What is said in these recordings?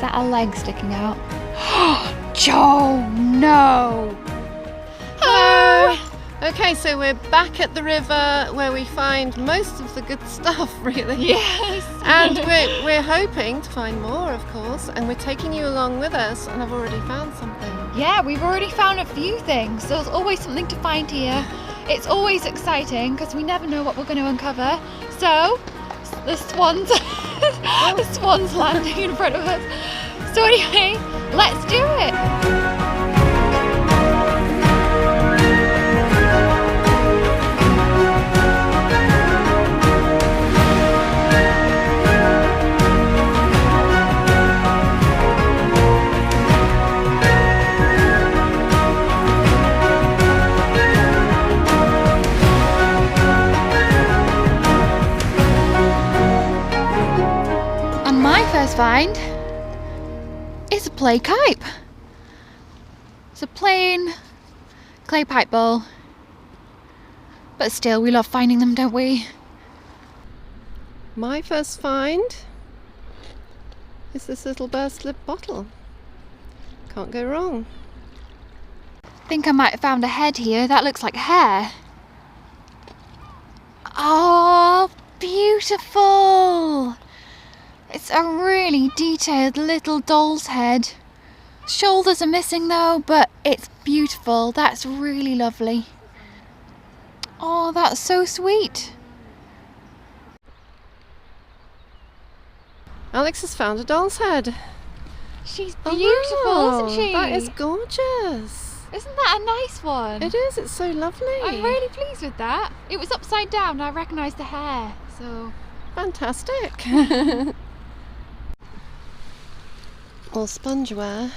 Is that a leg sticking out? Joe, no! Hello! Okay, so we're back at the river where we find most of the good stuff, really. Yes! And we're hoping to find more, of course, and we're taking you along with us, and I've already found something. Yeah, we've already found a few things. There's always something to find here. It's always exciting because we never know what we're going to uncover. So, the swan's landing in front of us. So anyway, let's do it. First find is a clay pipe. It's a plain clay pipe bowl, but still we love finding them, don't we? My first find is this little burst lip bottle. Can't go wrong. I think I might have found a head here. That looks like hair. Oh, beautiful! It's a really detailed little doll's head. Shoulders are missing though, but it's beautiful. That's really lovely. Oh, that's so sweet. Alex has found a doll's head. She's beautiful, isn't she? That is gorgeous. Isn't that a nice one? It is, it's so lovely. I'm really pleased with that. It was upside down, I recognised the hair, so... Fantastic. Or spongeware.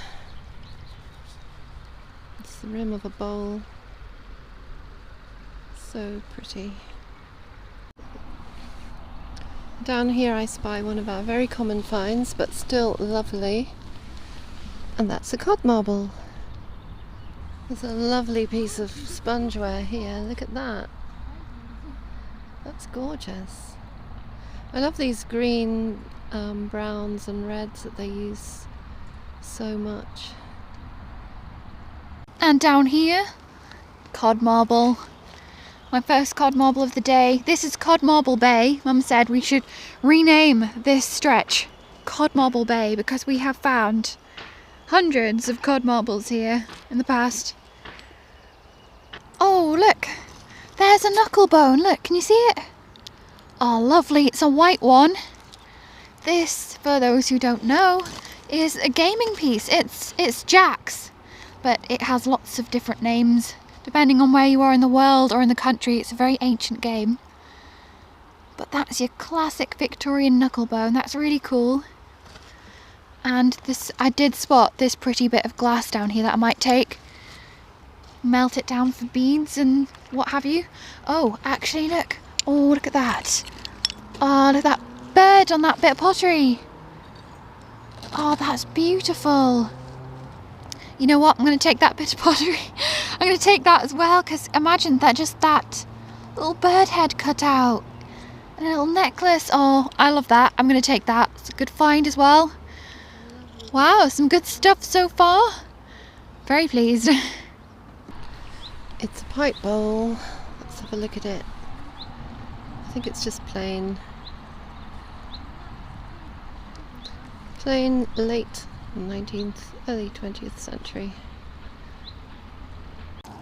It's the rim of a bowl. So pretty. Down here I spy one of our very common finds, but still lovely. And that's a cod marble. There's a lovely piece of spongeware here. Look at that. That's gorgeous. I love these green, browns and reds that they use so much. And down here, cod marble. My first cod marble of the day. This is Cod Marble Bay. Mum said we should rename this stretch Cod Marble Bay because we have found hundreds of cod marbles here in the past. Oh, look, there's a knuckle bone. Look, can you see it? Oh, lovely. It's a white one. This, for those who don't know, is a gaming piece. It's Jack's, but it has lots of different names depending on where you are in the world or in the country. It's a very ancient game. But that's your classic Victorian knuckle bone. That's really cool. And this, I did spot this pretty bit of glass down here that I might take, melt it down for beads and what have you. Oh, actually look. Oh, look at that. Oh, look at that bird on that bit of pottery. Oh, that's beautiful. You know what? I'm going to take that bit of pottery. I'm going to take that as well, because imagine that, just that little bird head cut out. And a little necklace. Oh, I love that. I'm going to take that. It's a good find as well. Wow, some good stuff so far. Very pleased. It's a pipe bowl. Let's have a look at it. I think it's just plain late 19th, early 20th century.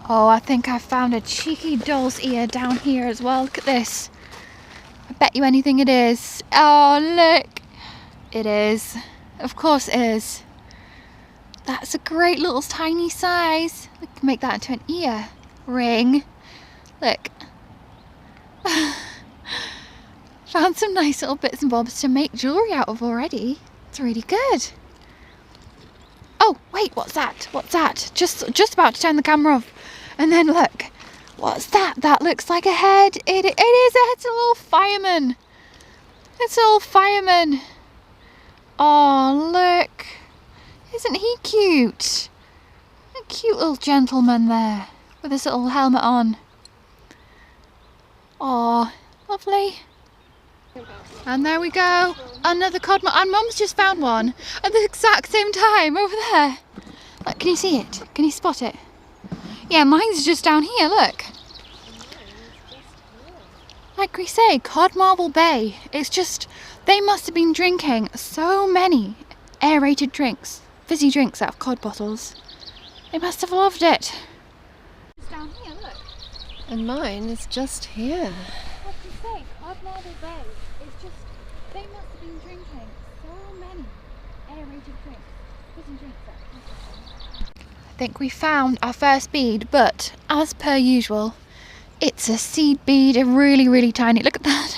Oh, I think I found a cheeky doll's ear down here as well. Look at this. I bet you anything it is. Oh, look. It is. Of course it is. That's a great little tiny size. We can make that into an ear ring. Look. Found some nice little bits and bobs to make jewellery out of already. It's really good. Oh, wait, what's that? What's that? Just about to turn the camera off. And then look. What's that? That looks like a head. It is. It's a little fireman. It's a little fireman. Oh, look. Isn't he cute? A cute little gentleman there with his little helmet on. Oh, lovely. And there we go, another cod marble. And Mum's just found one at the exact same time over there. Look, can you see it? Can you spot it? Yeah, mine's just down here, look. Like we say, Cod Marble Bay. It's just, they must have been drinking so many aerated drinks, fizzy drinks out of cod bottles. They must have loved it. It's down here, look. And mine is just here. Like we say, Cod Marble Bay. It's just, they must have been drinking so many aerated drinks, fizzy drinks out of cod bottles. I think we found our first bead, but as per usual, it's a seed bead, a really, really tiny. Look at that.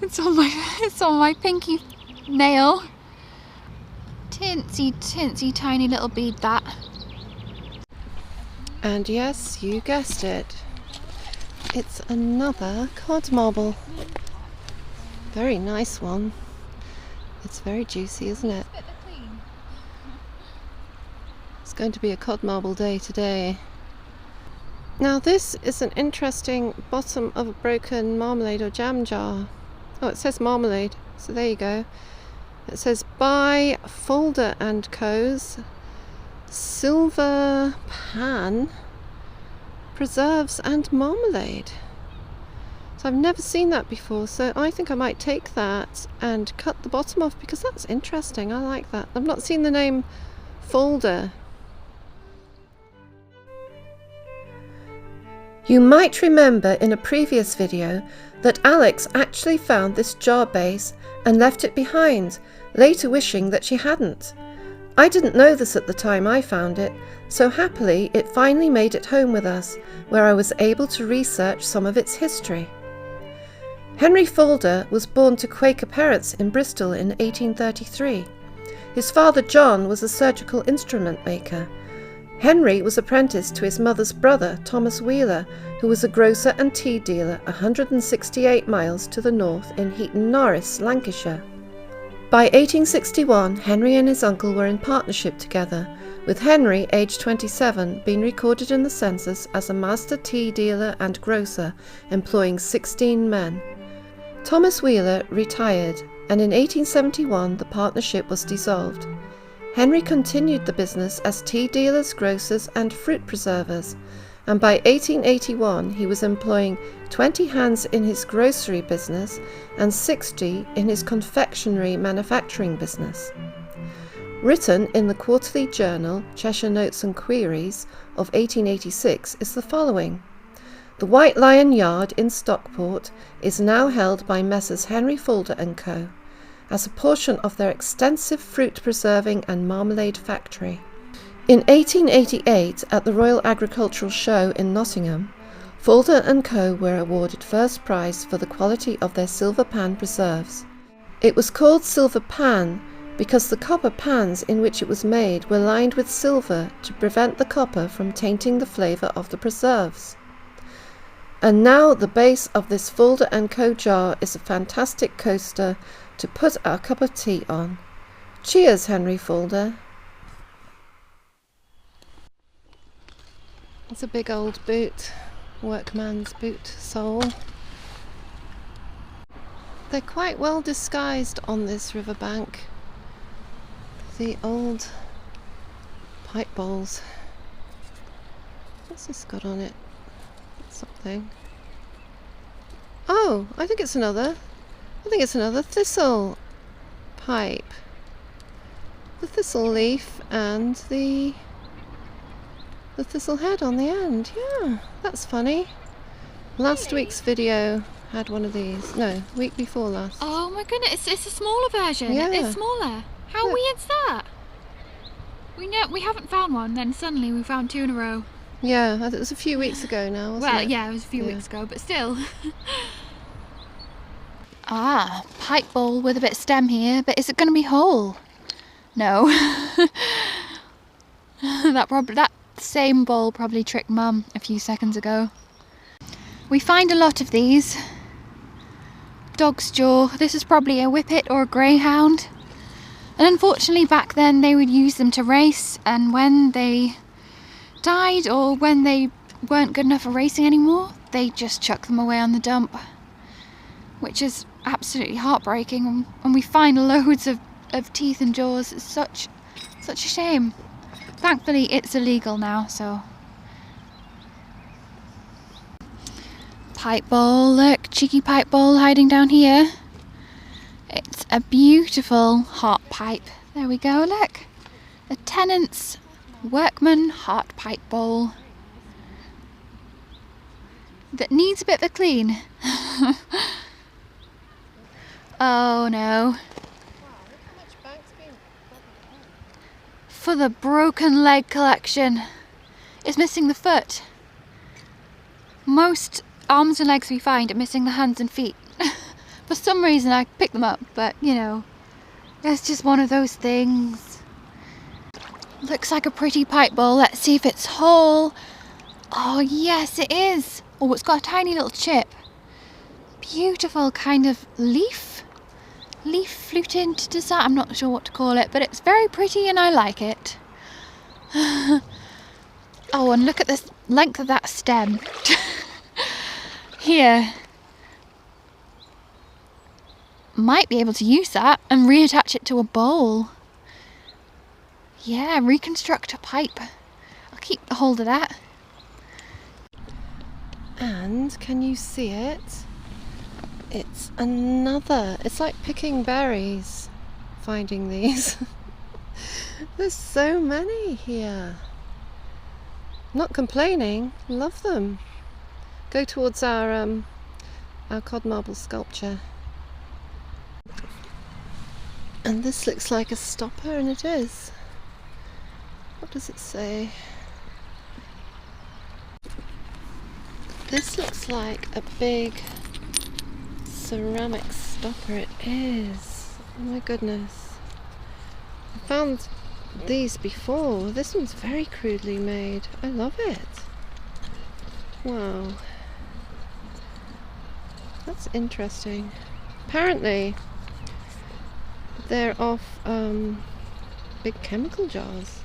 It's on my pinky nail. Tinsy tiny little bead that. And yes, you guessed it. It's another cod marble. Very nice one. It's very juicy, isn't it? It's going to be a cod marble day today. Now this is an interesting bottom of a broken marmalade or jam jar. Oh, it says marmalade, so there you go. It says by Folder and Co.'s Silver Pan Preserves and Marmalade. So I've never seen that before, so I think I might take that and cut the bottom off because that's interesting. I like that. I've not seen the name Folder. You might remember in a previous video that Alex actually found this jar base and left it behind, later wishing that she hadn't. I didn't know this at the time I found it, so happily it finally made it home with us, where I was able to research some of its history. Henry Folder was born to Quaker parents in Bristol in 1833. His father John was a surgical instrument maker. Henry was apprenticed to his mother's brother, Thomas Wheeler, who was a grocer and tea dealer 168 miles to the north in Heaton Norris, Lancashire. By 1861, Henry and his uncle were in partnership together, with Henry, aged 27, being recorded in the census as a master tea dealer and grocer, employing 16 men. Thomas Wheeler retired, and in 1871 the partnership was dissolved. Henry continued the business as tea dealers, grocers and fruit preservers, and by 1881 he was employing 20 hands in his grocery business and 60 in his confectionery manufacturing business. Written in the quarterly journal Cheshire Notes and Queries of 1886 is the following. The White Lion Yard in Stockport is now held by Messrs. Henry Folder and Co. as a portion of their extensive fruit preserving and marmalade factory. In 1888, at the Royal Agricultural Show in Nottingham, Folder and Co. were awarded first prize for the quality of their silver pan preserves. It was called silver pan because the copper pans in which it was made were lined with silver to prevent the copper from tainting the flavour of the preserves. And now the base of this Folder and Co. jar is a fantastic coaster to put our cup of tea on. Cheers, Henry Folder. It's a big old boot, workman's boot sole. They're quite well disguised on this riverbank. The old pipe bowls. What's this got on it? Something. Oh, I think it's another thistle pipe. The thistle leaf and the thistle head on the end. Yeah, that's funny. Last week's video had one of these. No, week before last. Oh my goodness, it's a smaller version. Yeah. It's smaller. How weird's that? We haven't found one, then suddenly we found two in a row. Yeah, it was a few weeks ago now, wasn't it? Yeah, it was a few weeks ago, but still. Ah, pipe bowl with a bit of stem here, but is it going to be whole? No. That same bowl probably tricked Mum a few seconds ago. We find a lot of these. Dog's jaw. This is probably a whippet or a greyhound. And unfortunately back then they would use them to race, and when they died or when they weren't good enough for racing anymore, they just chuck them away on the dump, which is absolutely heartbreaking, and we find loads of teeth and jaws. It's such a shame. Thankfully it's illegal now, so. Pipe bowl, look, cheeky pipe bowl hiding down here. It's a beautiful heart pipe. There we go, look. A tenant's workman heart pipe bowl that needs a bit of a clean. Oh no. For the broken leg collection. It's missing the foot. Most arms and legs we find are missing the hands and feet. For some reason I picked them up, but you know, it's just one of those things. Looks like a pretty pipe bowl. Let's see if it's whole. Oh yes, it is. Oh, it's got a tiny little chip. Beautiful kind of leaf fluted design. I'm not sure what to call it, but it's very pretty and I like it. Oh, and look at this length of that stem. Here. Might be able to use that and reattach it to a bowl. Yeah, reconstruct a pipe. I'll keep a hold of that. And can you see it? It's like picking berries, finding these. There's so many here. Not complaining, love them. Go towards our cod marble sculpture. And this looks like a stopper, and it is. What does it say? This looks like a big ceramic stopper. It is. Oh my goodness. I found these before. This one's very crudely made. I love it. Wow. That's interesting. Apparently they're off big chemical jars.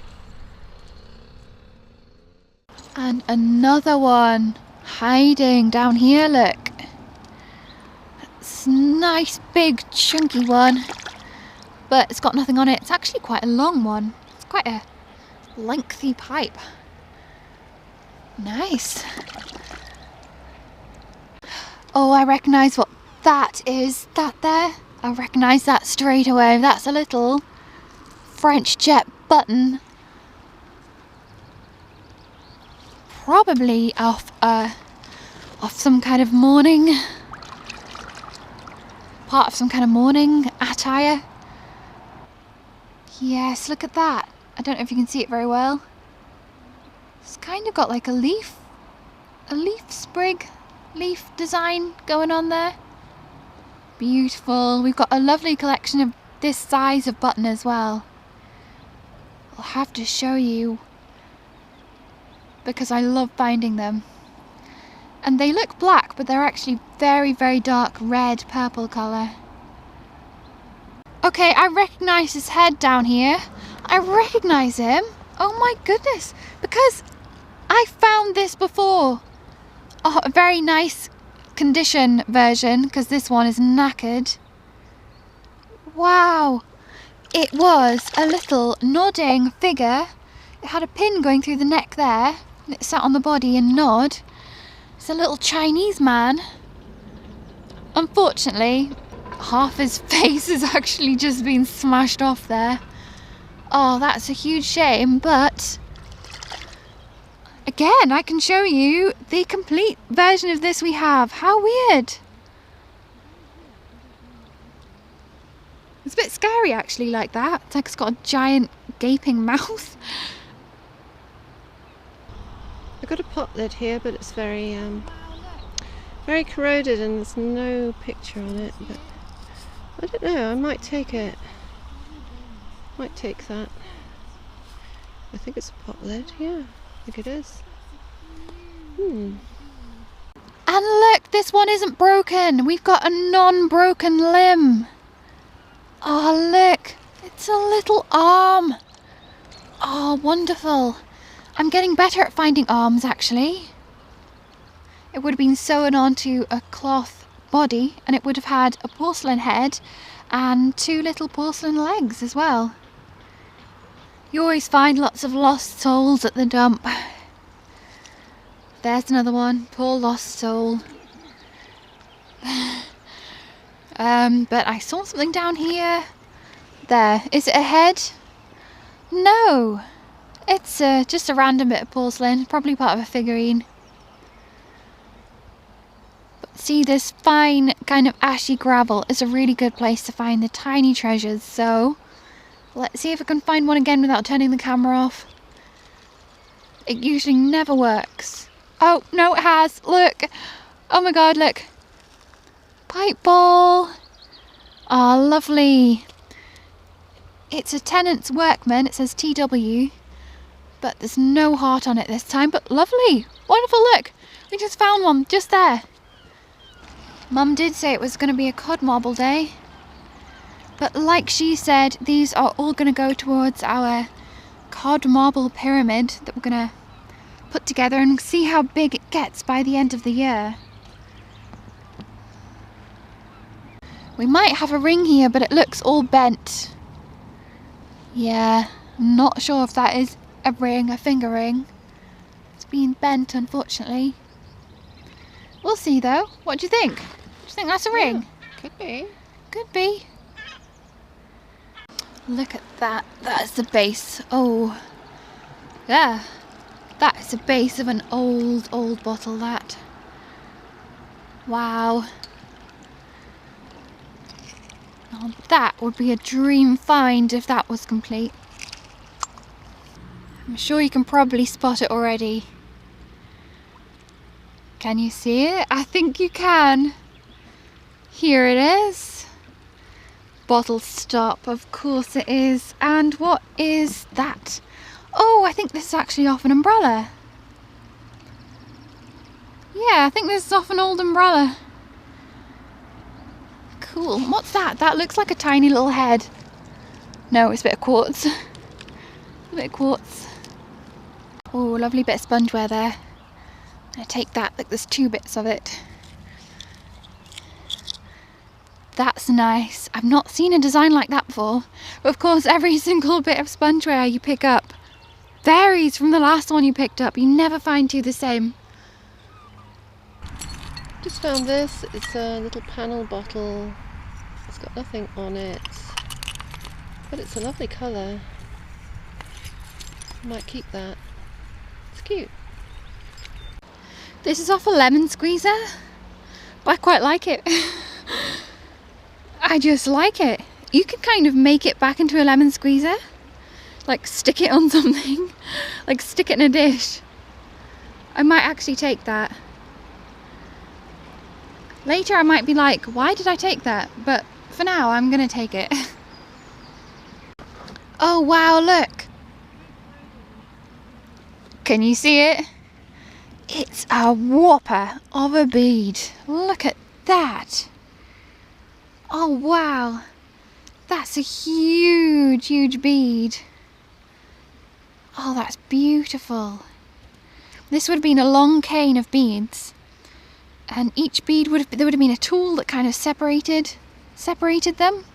And another one hiding down here, look. It's a nice big chunky one, but it's got nothing on it. It's actually quite a long one. It's quite a lengthy pipe. Nice. Oh, I recognise what that is. That there? I recognise that straight away. That's a little French jet button. Probably off some kind of mourning. Part of some kind of mourning attire. Yes, look at that. I don't know if you can see it very well. It's kind of got like a leaf sprig, leaf design going on there. Beautiful. We've got a lovely collection of this size of button as well. I'll have to show you because I love finding them. And they look black, but they're actually very, very dark red, purple colour. Okay, I recognise his head down here. I recognise him. Oh my goodness. Because I found this before. Oh, a very nice condition version, because this one is knackered. Wow. It was a little nodding figure. It had a pin going through the neck there. And it sat on the body and nod. It's a little Chinese man. Unfortunately, half his face has actually just been smashed off there. Oh, that's a huge shame, but again, I can show you the complete version of this we have. How weird. It's a bit scary actually like that. It's like it's got a giant gaping mouth. I've got a pot lid here, but it's very very corroded and there's no picture on it, but I don't know, I might take it. Might take that. I think it's a pot lid, yeah, I think it is. And look, this one isn't broken. We've got a non-broken limb. Oh look, it's a little arm. Oh, wonderful. I'm getting better at finding arms actually. It would have been sewn onto a cloth body, and it would have had a porcelain head and 2 little porcelain legs as well. You always find lots of lost souls at the dump. There's another one, poor lost soul. But I saw something down here. There, is it a head? No, it's just a random bit of porcelain, probably part of a figurine. But see, this fine kind of ashy gravel is a really good place to find the tiny treasures, so let's see if I can find one again without turning the camera off. It usually never works. Oh, no, it has. Look. Oh my god, look. Pipe ball. Ah, oh, lovely. It's a tenant's workman. It says TW. But there's no heart on it this time. But lovely. Wonderful, look. We just found one just there. Mum did say it was going to be a cod marble day. But like she said, these are all going to go towards our cod marble pyramid that we're going to put together and see how big it gets by the end of the year. We might have a ring here, but it looks all bent. Yeah, I'm not sure if that is a ring, a finger ring. It's been bent, unfortunately. We'll see though. What do you think? Do you think that's a ring? Could be. Could be. Look at that. That's the base. Oh, yeah. That is the base of an old bottle, that. Wow. Now that would be a dream find if that was complete. I'm sure you can probably spot it already. Can you see it? I think you can. Here it is. Bottle stop, of course it is. And what is that? Oh, I think this is actually off an umbrella. Yeah, I think this is off an old umbrella. Cool. What's that? That looks like a tiny little head. No, it's a bit of quartz. A bit of quartz. Oh, lovely bit of spongeware there. I'm going to take that. Look, there's 2 bits of it. That's nice. I've not seen a design like that before. But of course, every single bit of spongeware you pick up varies from the last one you picked up. You never find 2 the same. Just found this. It's a little panel bottle. It's got nothing on it, but it's a lovely colour. I might keep that. It's cute. This is off a lemon squeezer, but I quite like it. I just like it. You can kind of make it back into a lemon squeezer, like stick it on something, like stick it in a dish. I might actually take that. Later I might be like, why did I take that? But for now I'm gonna take it. Oh wow, look. Can you see it? It's a whopper of a bead. Look at that. Oh wow. That's a huge bead. Oh, that's beautiful. This would have been a long cane of beads. And each bead there would have been a tool that kind of separated them.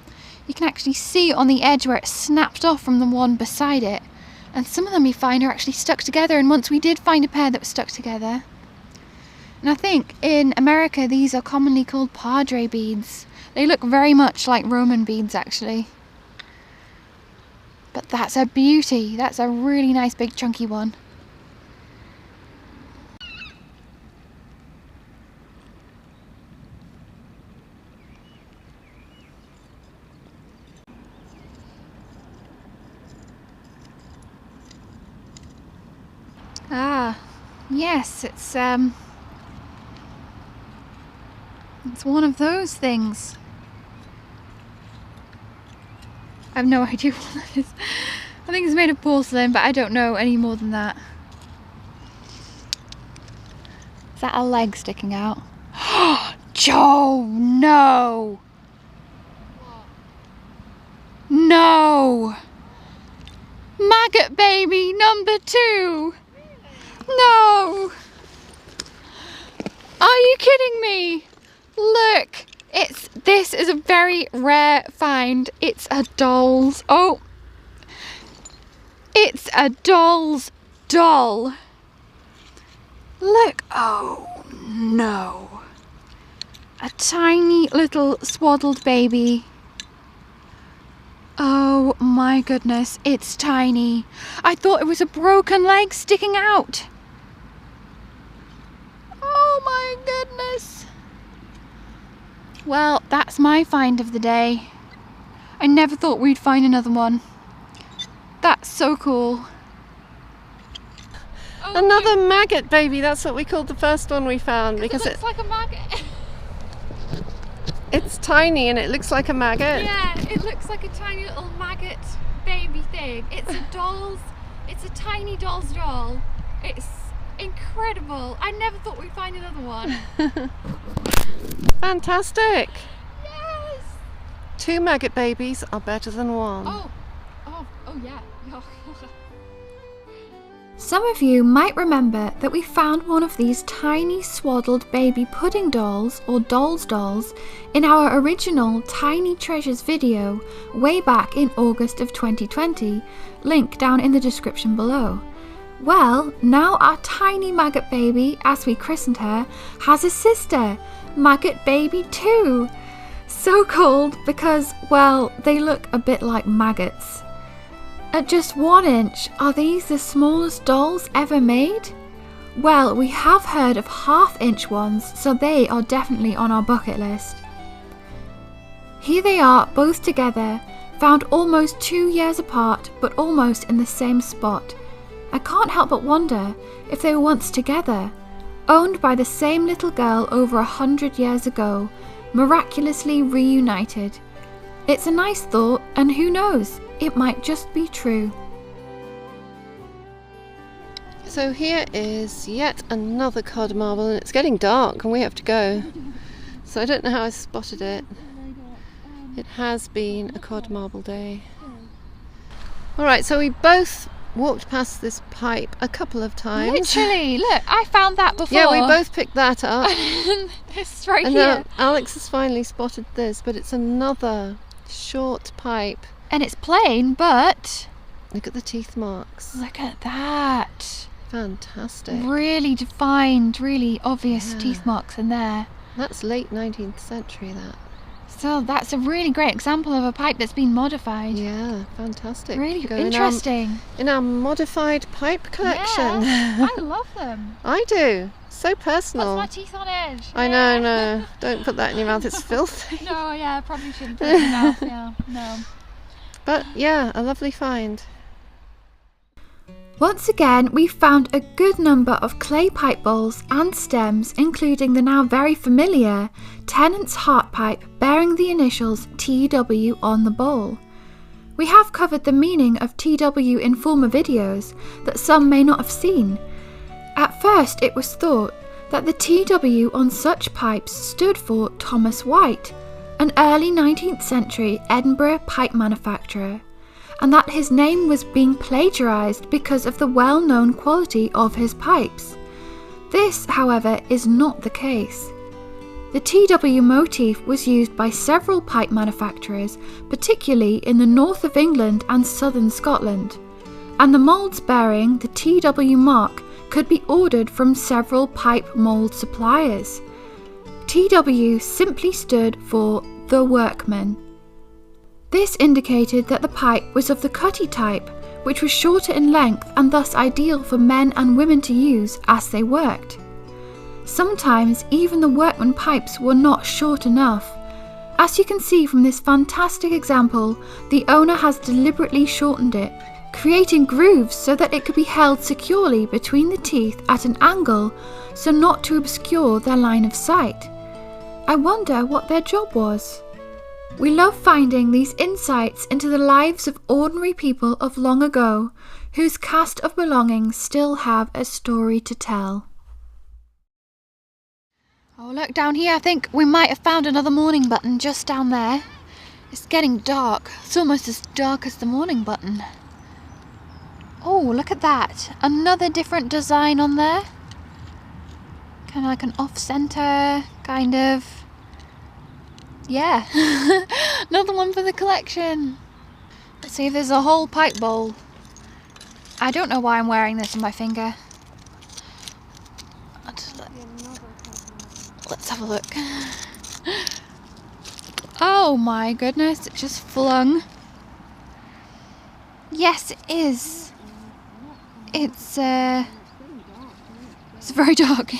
You can actually see on the edge where it snapped off from the one beside it. And some of them you find are actually stuck together, and once we did find a pair that was stuck together. And I think in America these are commonly called padre beads. They look very much like Roman beads actually. But that's a beauty. That's a really nice big chunky one. Ah, yes, it's one of those things. I have no idea what that is. I think it's made of porcelain, but I don't know any more than that. Is that a leg sticking out? Joe, no! No! Maggot Baby #2! No! Are you kidding me? Look, this is a very rare find. It's a doll's. Oh, it's a doll's doll. Look, oh no. A tiny little swaddled baby. Oh my goodness, it's tiny. I thought it was a broken leg sticking out. Oh my goodness. Well, that's my find of the day. I never thought we'd find another one. That's so cool. Oh, Another maggot baby, that's what we called the first one we found, because it looks like a maggot. It's tiny and it looks like a maggot. Yeah, it looks like a tiny little maggot baby thing. It's a tiny doll's doll. It's incredible. I never thought we'd find another one. Fantastic. Yes. 2 maggot babies are better than 1. Oh yeah. Some of you might remember that we found one of these tiny swaddled baby pudding dolls or dolls in our original Tiny Treasures video way back in August of 2020, link down in the description below. Well, now our tiny maggot baby, as we christened her, has a sister, Maggot Baby 2. So called because, well, they look a bit like maggots. At just 1 inch, are these the smallest dolls ever made? Well, we have heard of 1/2 inch ones, so they are definitely on our bucket list. Here they are, both together, found almost 2 years apart, but almost in the same spot. I can't help but wonder if they were once together, owned by the same little girl over 100 years ago, miraculously reunited. It's a nice thought, and who knows, it might just be true. So here is yet another cod marble, and it's getting dark and we have to go. So I don't know how I spotted it. It has been a cod marble day. Alright, so we both walked past this pipe a couple of times. Literally, look, I found that before. Yeah, we both picked that up. It's right and here. now Alex has finally spotted this, but it's another short pipe. And it's plain, but Look at the teeth marks. look at that. Fantastic. Really defined, really obvious Yeah. teeth marks in there. That's late 19th century, that. So that's a really great example of a pipe that's been modified. Yeah, fantastic. Really Go interesting. In our modified pipe collection. Yeah, I love them. I do. So personal. Puts my teeth on edge. I know, no. Don't put that in your mouth, it's filthy. No, yeah, probably shouldn't put it in your mouth, yeah, no. But yeah, a lovely find. Once again, we found a good number of clay pipe bowls and stems, including the now very familiar Tennant's heart pipe bearing the initials TW on the bowl. We have covered the meaning of TW in former videos that some may not have seen. At first, it was thought that the TW on such pipes stood for Thomas White, an early 19th century Edinburgh pipe manufacturer, and that his name was being plagiarised because of the well-known quality of his pipes. This, however, is not the case. The TW motif was used by several pipe manufacturers, particularly in the north of England and southern Scotland, and the moulds bearing the TW mark could be ordered from several pipe mould suppliers. TW simply stood for the workman. This indicated that the pipe was of the cutty type, which was shorter in length and thus ideal for men and women to use as they worked. Sometimes even the workman pipes were not short enough. As you can see from this fantastic example, the owner has deliberately shortened it, creating grooves so that it could be held securely between the teeth at an angle so not to obscure their line of sight. I wonder what their job was. We love finding these insights into the lives of ordinary people of long ago, whose cast of belongings still have a story to tell. Oh, look down here, I think we might have found another morning button just down there. It's getting dark. It's almost as dark as the morning button. Oh, look at that. Another different design on there. Kind of like an off-center, kind of. yeah, another one for the collection. Let's see if there's a whole pipe bowl. I don't know why I'm wearing this on my finger. Let's have a look. Oh my goodness, it just flung. Yes, it is. It's very dark.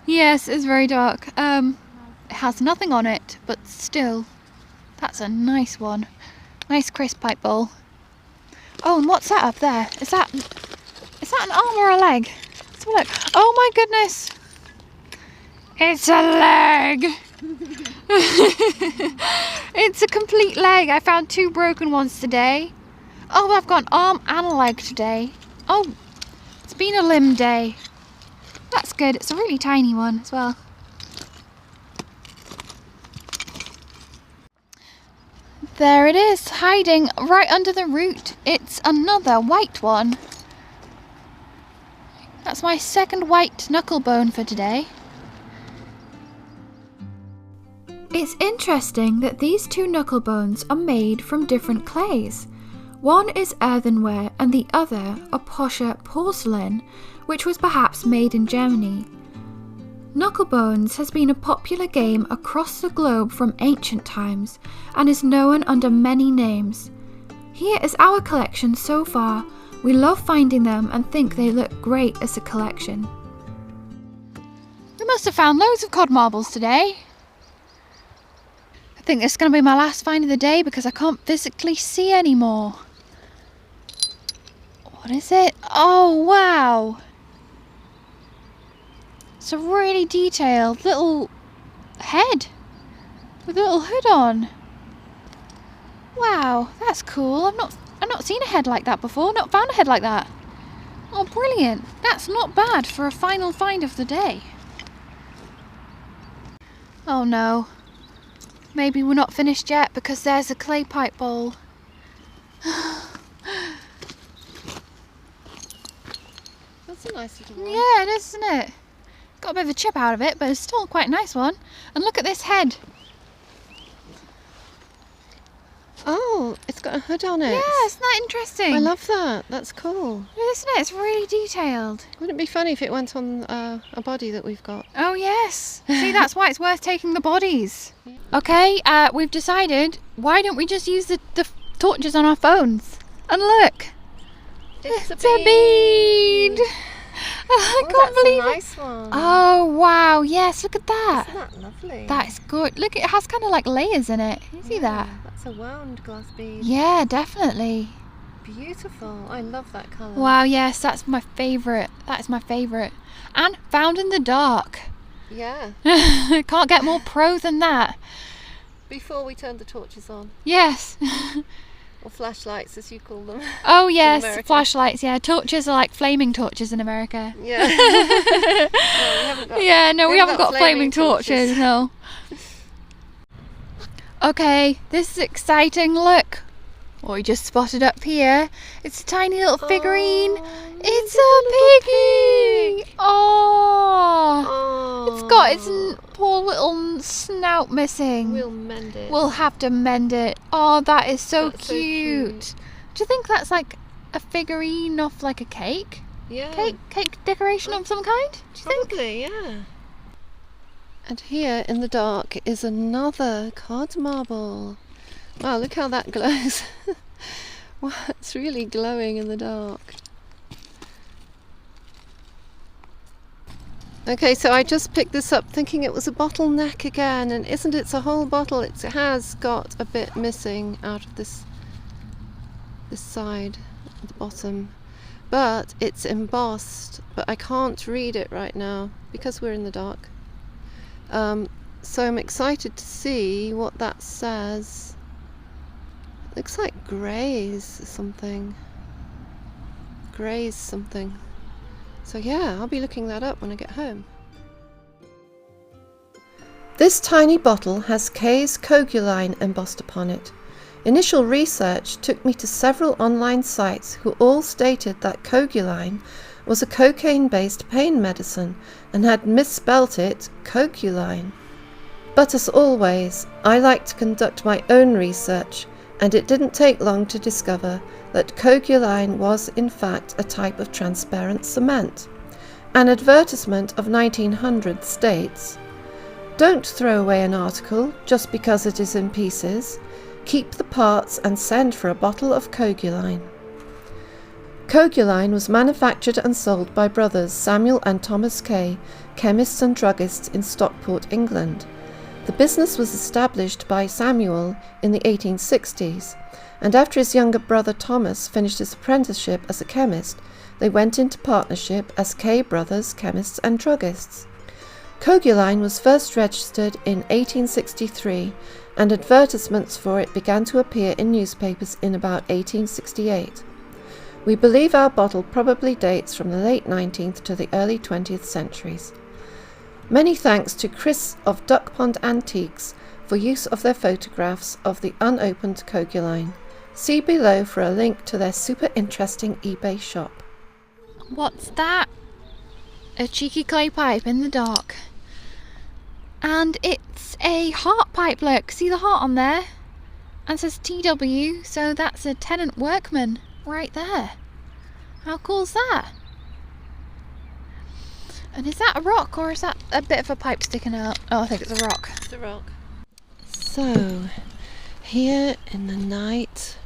Yes, it's very dark. It has nothing on it, but still, that's a nice one. Nice crisp pipe bowl. Oh, and what's that up there? Is that an arm or a leg? Let's have a look. Oh my goodness! It's a leg! It's a complete leg. I found 2 broken ones today. Oh, I've got an arm and a leg today. Oh, it's been a limb day. That's good. It's a really tiny one as well. There it is, hiding right under the root. It's another white one. That's my second white knuckle bone for today. It's interesting that these 2 knuckle bones are made from different clays. One is earthenware and the other a posher porcelain, which was perhaps made in Germany. Knucklebones has been a popular game across the globe from ancient times and is known under many names. Here is our collection so far. We love finding them and think they look great as a collection. We must have found loads of cod marbles today. I think this is going to be my last find of the day because I can't physically see anymore. What is it? Oh wow! It's a really detailed little head with a little hood on. Wow, that's cool. I've not seen a head like that before. Not found a head like that. Oh, brilliant! That's not bad for a final find of the day. Oh no, maybe we're not finished yet because there's a clay pipe bowl. That's a nice little one. Yeah, it is, isn't it? Got a bit of a chip out of it, but it's still quite a nice one. And look at this head. Oh, it's got a hood on it. Yeah, isn't that interesting? I love that. That's cool. Isn't it? It's really detailed. Wouldn't it be funny if it went on a body that we've got? Oh yes. See, that's why it's worth taking the bodies. Okay, we've decided, why don't we just use the torches on our phones? And look, It's a bead. I can't believe that's a it. nice one. Oh wow, yes, look at that. Isn't that lovely? That is good. Look, it has kind of like layers in it. You see that? That's a wound glass bead. Yeah, definitely. Beautiful. I love that colour. Wow, yes, that's my favourite. That is my favourite. And found in the dark. Yeah. Can't get more pro than that. Before we turned the torches on. Yes. Or flashlights, as you call them. Oh yes, America. flashlights. Yeah, torches are like flaming torches in America. Yeah. No, we haven't got, Yeah, no, we haven't got flaming torches. No. Okay, this is exciting. Look, what we just spotted up here. It's a tiny little figurine. It's a piggy. Oh, it's got its poor little snout missing. We'll mend it. We'll have to mend it. Oh, that is so That's so cute. cute. Do you think that's like a figurine off like a cake? Yeah. Cake decoration of some kind? Do you think? Probably, yeah. And here in the dark is another cod marble. Wow, look how that glows. Wow, it's really glowing in the dark. Okay, so I just picked this up thinking it was a bottleneck again, and isn't it? It's a whole bottle. It has got a bit missing out of this side at the bottom, but it's embossed, but I can't read it right now because we're in the dark. So I'm excited to see what that says. Looks like Grays something. Grays something. So yeah, I'll be looking that up when I get home. This tiny bottle has Kay's Coguline embossed upon it. Initial research took me to several online sites who all stated that Coguline was a cocaine-based pain medicine and had misspelt it Coguline. But as always, I like to conduct my own research, and it didn't take long to discover that Coguline was in fact a type of transparent cement. An advertisement of 1900 states, "Don't throw away an article just because it is in pieces. Keep the parts and send for a bottle of Coguline." Coguline was manufactured and sold by brothers Samuel and Thomas Kay, chemists and druggists in Stockport, England. The business was established by Samuel in the 1860s, and after his younger brother Thomas finished his apprenticeship as a chemist, they went into partnership as Kay Brothers Chemists and Druggists. Coguline was first registered in 1863, and advertisements for it began to appear in newspapers in about 1868. We believe our bottle probably dates from the late 19th to the early 20th centuries. Many thanks to Chris of Duck Pond Antiques for use of their photographs of the unopened Coguline. See below for a link to their super interesting eBay shop. What's that? A cheeky clay pipe in the dark. And it's a heart pipe, look. See the heart on there? And it says TW, so that's a tenant workman right there. How cool's that? And is that a rock or is that a bit of a pipe sticking out? Oh, I think it's a rock. It's a rock. So, here in the night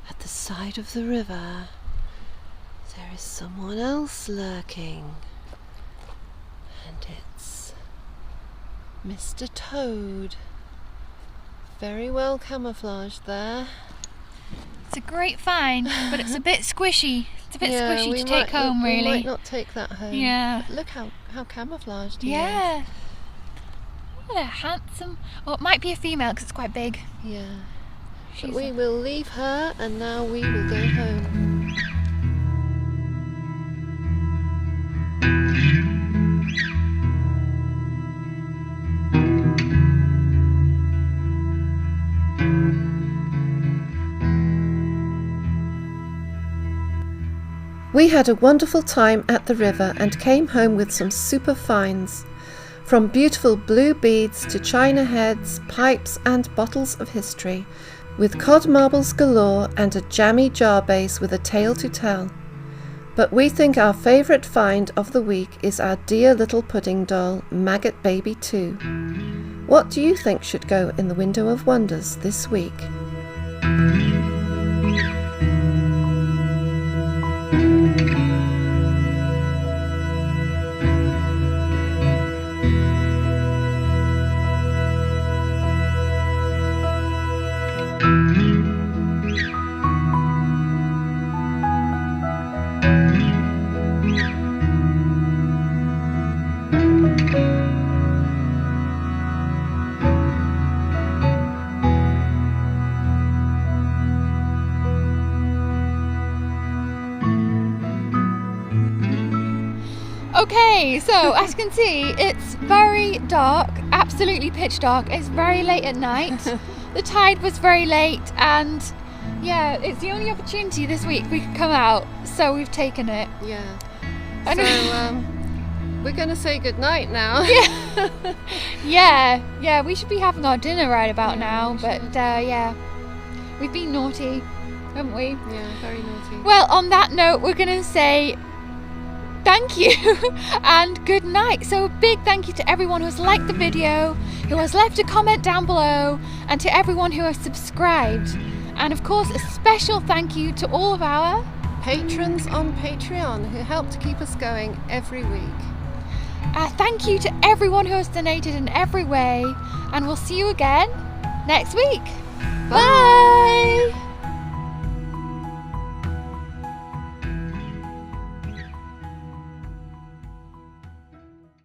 at the side of the river, there is someone else lurking. And it's Mr. Toad. Very well camouflaged there. It's a great find, but it's a bit squishy. It's a bit squishy to take home, really. We might not take that home. Yeah. But look how camouflaged he is. Yeah. What a handsome... Oh, it might be a female because it's quite big. Yeah. But we will leave her and now we will go home. We had a wonderful time at the river and came home with some super finds. From beautiful blue beads to china heads, pipes and bottles of history, with cod marbles galore and a jammy jar base with a tale to tell. But we think our favourite find of the week is our dear little pudding doll, Maggot Baby 2. What do you think should go in the Window of Wonders this week? Okay, so as you can see, it's very dark, absolutely pitch dark. It's very late at night. The tide was very late, and yeah, it's the only opportunity this week we could come out, so we've taken it. Yeah. So we're going to say goodnight now. Yeah, we should be having our dinner right about now, but yeah, we've been naughty, haven't we? Yeah, very naughty. Well, on that note, we're going to say thank you and good night. So a big thank you to everyone who has liked the video, who has left a comment down below, and to everyone who has subscribed. And of course, a special thank you to all of our patrons on Patreon who help to keep us going every week. Thank you to everyone who has donated in every way, and we'll see you again next week. Bye.